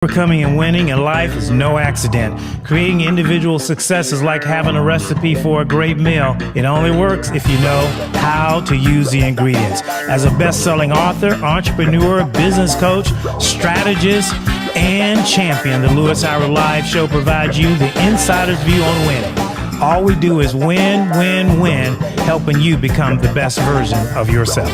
Overcoming and winning in life is no accident. Creating individual success is like having a recipe for a great meal. It only works if you know how to use the ingredients. As a best-selling author, entrepreneur, business coach, strategist, and champion, the Lewis Howard Live Show provides you the insider's view on winning. All we do is win, win, win, helping you become the best version of yourself.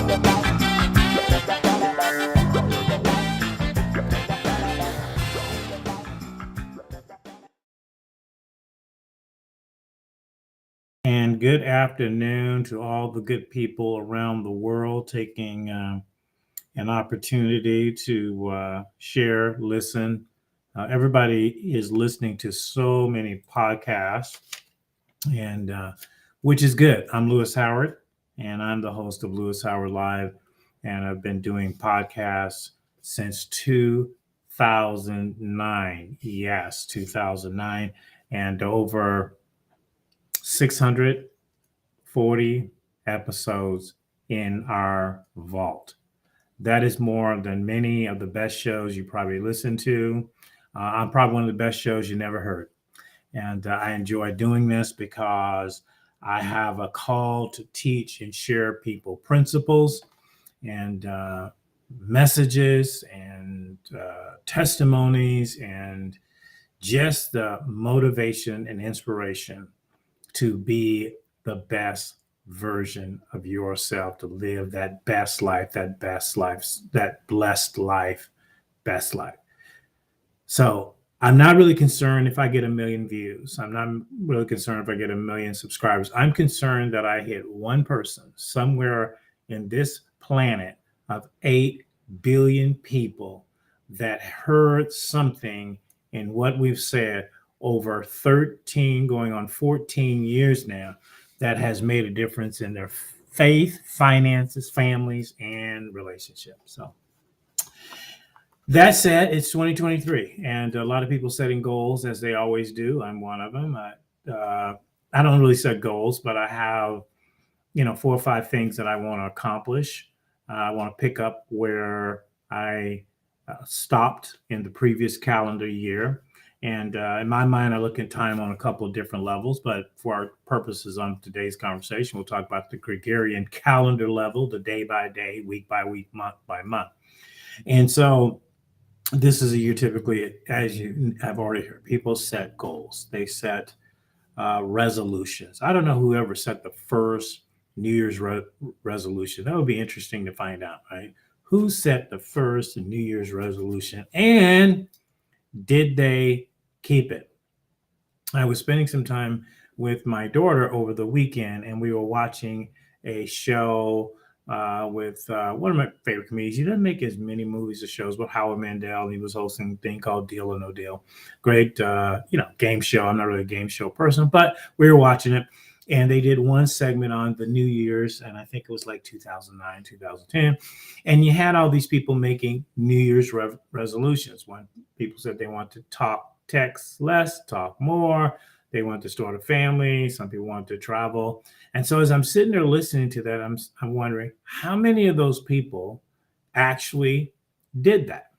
And good afternoon to all the good people around the world taking an opportunity to share, listen. Everybody is listening to so many podcasts, and which is good. I'm Lewis Howard, and I'm the host of Lewis Howard Live, and I've been doing podcasts since 2009. Yes, 2009, and over 640 episodes in our vault. That is more than many of the best shows you probably listen to. I'm probably one of the best shows you never heard. And I enjoy doing this because I have a call to teach and share people principles and messages and testimonies and just the motivation and inspiration to be the best version of yourself, to live that best life, that blessed life, best life. So I'm not really concerned if I get 1 million views. I'm not really concerned if I get 1 million subscribers. I'm concerned that I hit one person somewhere in this planet of 8 billion people that heard something in what we've said over 13 going on 14 years now that has made a difference in their faith, finances, families, and relationships. So that said, it's 2023 and a lot of people setting goals as they always do. I'm one of them. I don't really set goals, but I have 4 or 5 things that I want to accomplish. I want to pick up where I stopped in the previous calendar year. And in my mind, I look at time on a couple of different levels, but for our purposes on today's conversation, we'll talk about the Gregorian calendar level, the day by day, week by week, month by month. And so this is a year typically, as you have already heard, people set goals. They set resolutions. I don't know whoever set the first New Year's resolution. That would be interesting to find out, right? Who set the first New Year's resolution and did they keep it? I was spending some time with my daughter over the weekend, and we were watching a show with one of my favorite comedians. He doesn't make as many movies or shows, but Howard Mandel. He was hosting a thing called Deal or No Deal. Great, game show. I'm not really a game show person, but we were watching it. And they did one segment on the New Year's, and I think it was like 2009, 2010. And you had all these people making New Year's resolutions. When people said they want to text less, talk more. They want to start a family. Some people want to travel. And so as I'm sitting there listening to that, I'm wondering how many of those people actually did that.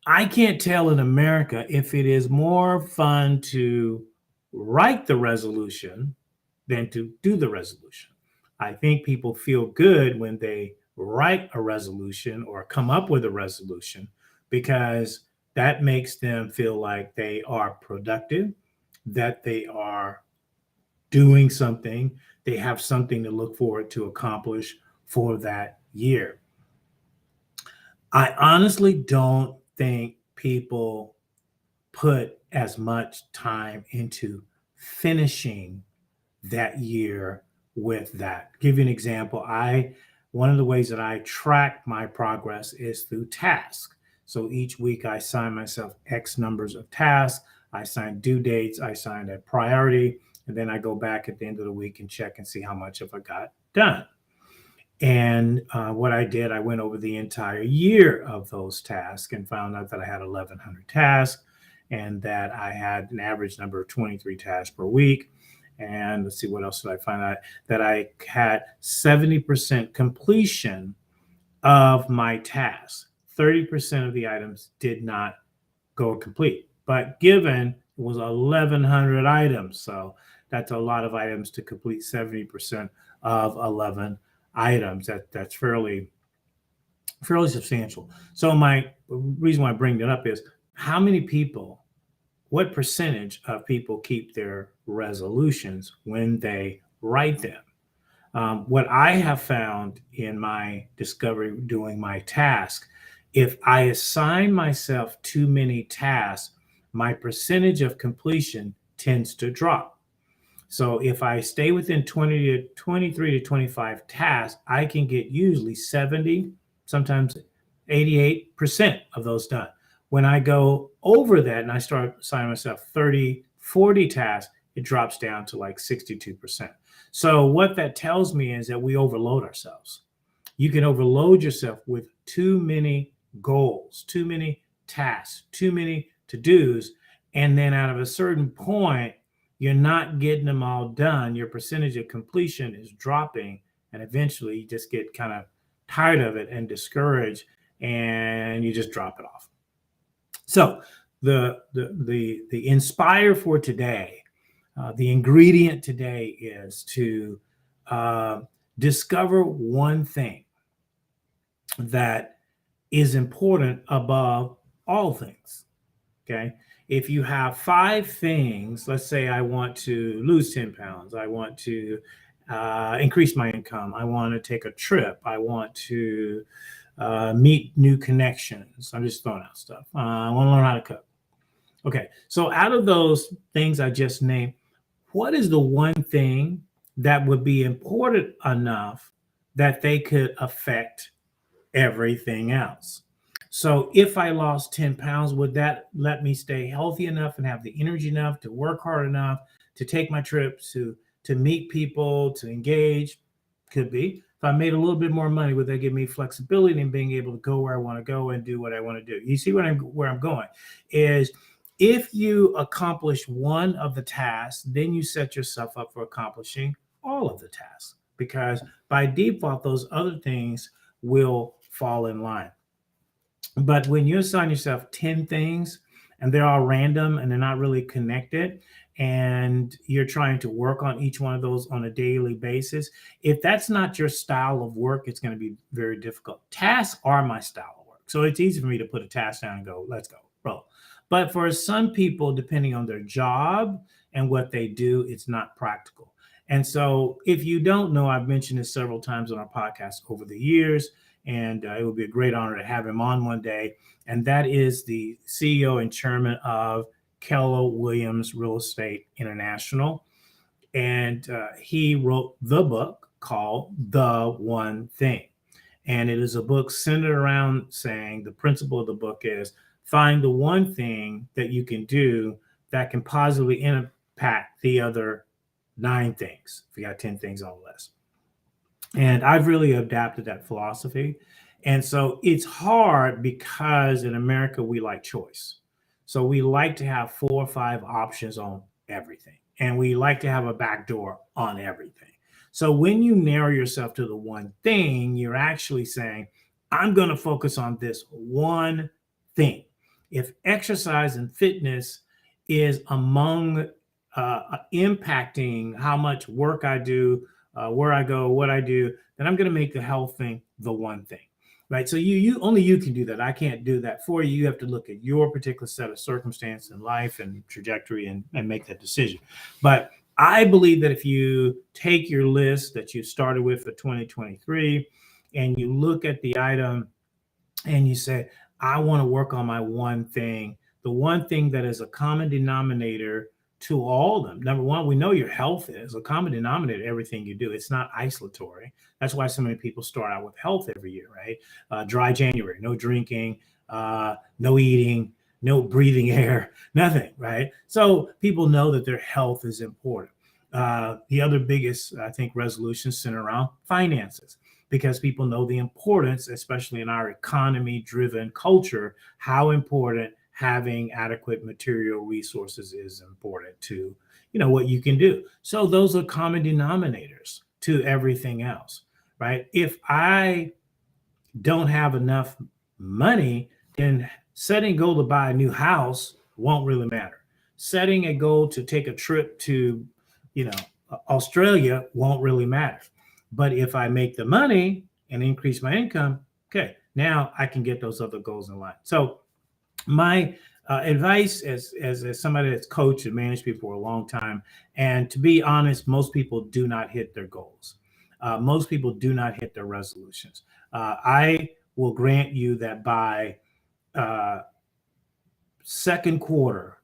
I can't tell in America if it is more fun to write the resolution than to do the resolution. I think people feel good when they write a resolution or come up with a resolution because that makes them feel like they are productive, that they are doing something, they have something to look forward to accomplish for that year. I honestly don't think people put as much time into finishing that year with that. Give you an example. One of the ways that I track my progress is through tasks. So each week I assign myself X numbers of tasks. I assign due dates. I assign a priority. And then I go back at the end of the week and check and see how much of I got done. And what I did, I went over the entire year of those tasks and found out that I had 1,100 tasks and that I had an average number of 23 tasks per week. And let's see, what else did I find out? That I had 70% completion of my tasks. 30% of the items did not goal complete. But given it was 1,100 items, so that's a lot of items to complete 70% of 11 items. That's fairly substantial. So my reason why I bring that up is how many people, what percentage of people keep their resolutions when they write them? What I have found in my discovery doing my task, if I assign myself too many tasks, my percentage of completion tends to drop. So if I stay within 20 to 23 to 25 tasks, I can get usually 70, sometimes 88% of those done. When I go over that and I start assigning myself 30, 40 tasks, it drops down to like 62%. So what that tells me is that we overload ourselves. You can overload yourself with too many goals, too many tasks, too many to-dos, and then out of a certain point, you're not getting them all done. Your percentage of completion is dropping, and eventually you just get kind of tired of it and discouraged, and you just drop it off. So the inspire for today, the ingredient today is to discover one thing that is important above all things. Okay. If you have 5 things, let's say I want to lose 10 pounds, I want to increase my income, I want to take a trip, I want to meet new connections. I'm just throwing out stuff. I want to learn how to cook. Okay. So out of those things I just named, what is the one thing that would be important enough that they could affect everything else? So if I lost 10 pounds, would that let me stay healthy enough and have the energy enough to work hard enough to take my trips, to meet people, to engage? Could be. If I made a little bit more money, would that give me flexibility in being able to go where I want to go and do what I want to do? You see where I'm going is if you accomplish one of the tasks, then you set yourself up for accomplishing all of the tasks, because by default, those other things will fall in line. But when you assign yourself 10 things and they're all random and they're not really connected, and you're trying to work on each one of those on a daily basis, if that's not your style of work, it's going to be very difficult. Tasks are my style of work. So it's easy for me to put a task down and go, let's go, roll. But for some people, depending on their job and what they do, it's not practical. And so if you don't know, I've mentioned this several times on our podcast over the years, and it would be a great honor to have him on one day. And that is the CEO and chairman of Keller Williams Real Estate International. And he wrote the book called The One Thing. And it is a book centered around saying the principle of the book is find the one thing that you can do that can positively impact the other 9 things. If you got 10 things on the list. And I've really adapted that philosophy. And so it's hard because in America, we like choice. So we like to have 4 or 5 options on everything. And we like to have a back door on everything. So when you narrow yourself to the one thing, you're actually saying, I'm going to focus on this one thing. If exercise and fitness is among impacting how much work I do, where I go, what I do, then I'm going to make the health thing the one thing, right? So you only you can do that. I can't do that for you. You have to look at your particular set of circumstance in life and trajectory and make that decision. But I believe that if you take your list that you started with for 2023 and you look at the item and you say, I want to work on my one thing, the one thing that is a common denominator to all of them. Number one, we know your health is a common denominator, everything you do. It's not isolatory. That's why so many people start out with health every year, right? Dry January, no drinking, no eating, no breathing air, nothing, right? So people know that their health is important. The other biggest, I think, resolutions center around finances, because people know the importance, especially in our economy-driven culture, how important having adequate material resources is important to, what you can do. So those are common denominators to everything else, right? If I don't have enough money, then Setting a goal to buy a new house won't really matter. Setting a goal to take a trip to, you know, Australia won't really matter. But if I make the money and increase my income, okay, now I can get those other goals in line. So my advice as somebody that's coached and managed people for a long time, and to be honest, most people do not hit their goals. Most people do not hit their resolutions. I will grant you that by second quarter,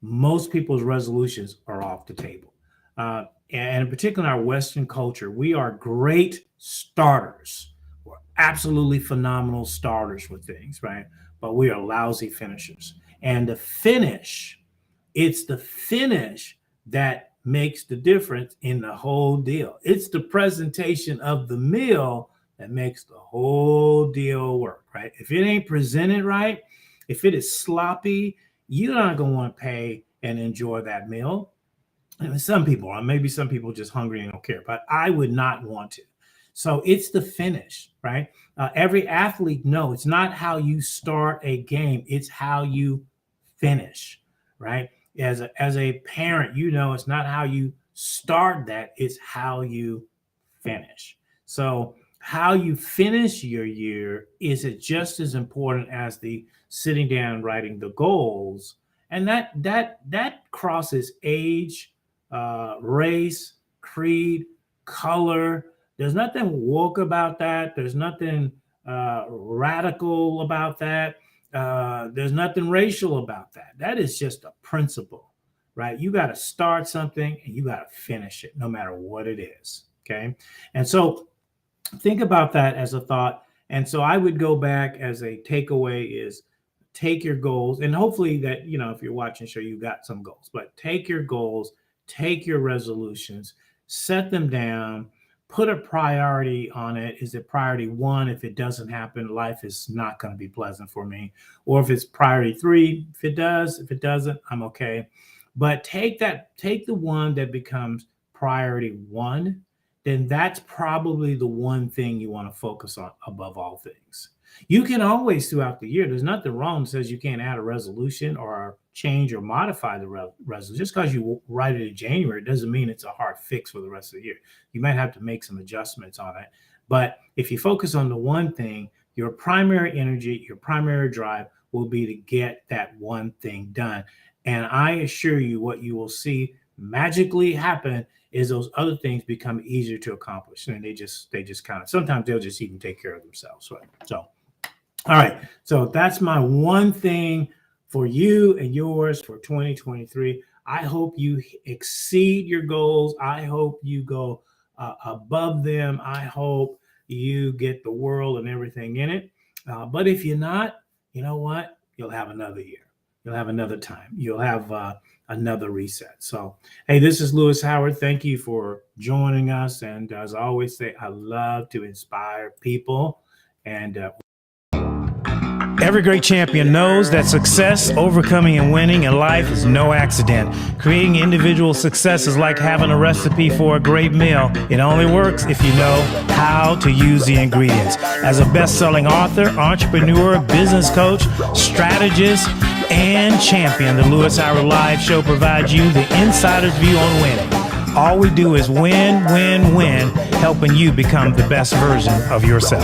most people's resolutions are off the table. And in particular, in our Western culture, we are great starters. We're absolutely phenomenal starters with things, right? But we are lousy finishers. And it's the finish that makes the difference in the whole deal. It's the presentation of the meal that makes the whole deal work, right? If it ain't presented right, if it is sloppy, you're not going to want to pay and enjoy that meal. And some people are, maybe some people just hungry and don't care, but I would not want to. So it's the finish, right? Every athlete knows it's not how you start a game, it's how you finish, right? As a parent, you know, it's not how you start that, it's how you finish. So how you finish your year is just as important as the sitting down and writing the goals. And that crosses age, race, creed, color. There's nothing woke about that. There's nothing radical about that. There's nothing racial about that. That is just a principle, right? You got to start something and you got to finish it no matter what it is. Okay. And so think about that as a thought. And so I would go back as a takeaway is take your goals, and hopefully that, you know, if you're watching the show, you got some goals, but take your goals, take your resolutions, set them down, put a priority on it. Is it priority 1? If it doesn't happen, life is not going to be pleasant for me. Or if it's priority 3, if it does, if it doesn't, I'm okay. But take the one that becomes priority 1, then that's probably the one thing you want to focus on above all things. You can always throughout the year, there's nothing wrong that says you can't add a resolution or change or modify the resolution. Just because you write it in January doesn't mean it's a hard fix for the rest of the year. You might have to make some adjustments on it. But if you focus on the one thing, your primary energy, your primary drive will be to get that one thing done. And I assure you what you will see magically happen is those other things become easier to accomplish. And they just kind of, sometimes they'll just even take care of themselves. Right? So, all right. So that's my one thing for you and yours for 2023. I hope you exceed your goals. I hope you go above them. I hope you get the world and everything in it. But if you're not, you know what? You'll have another year. You'll have another time. You'll have another reset. So, hey, this is Lewis Howard. Thank you for joining us. And as I always say, I love to inspire people. And every great champion knows that success, overcoming, and winning in life is no accident. Creating individual success is like having a recipe for a great meal. It only works if you know how to use the ingredients. As a best-selling author, entrepreneur, business coach, strategist, and champion, the Lewis Howard Live Show provides you the insider's view on winning. All we do is win, win, win, helping you become the best version of yourself.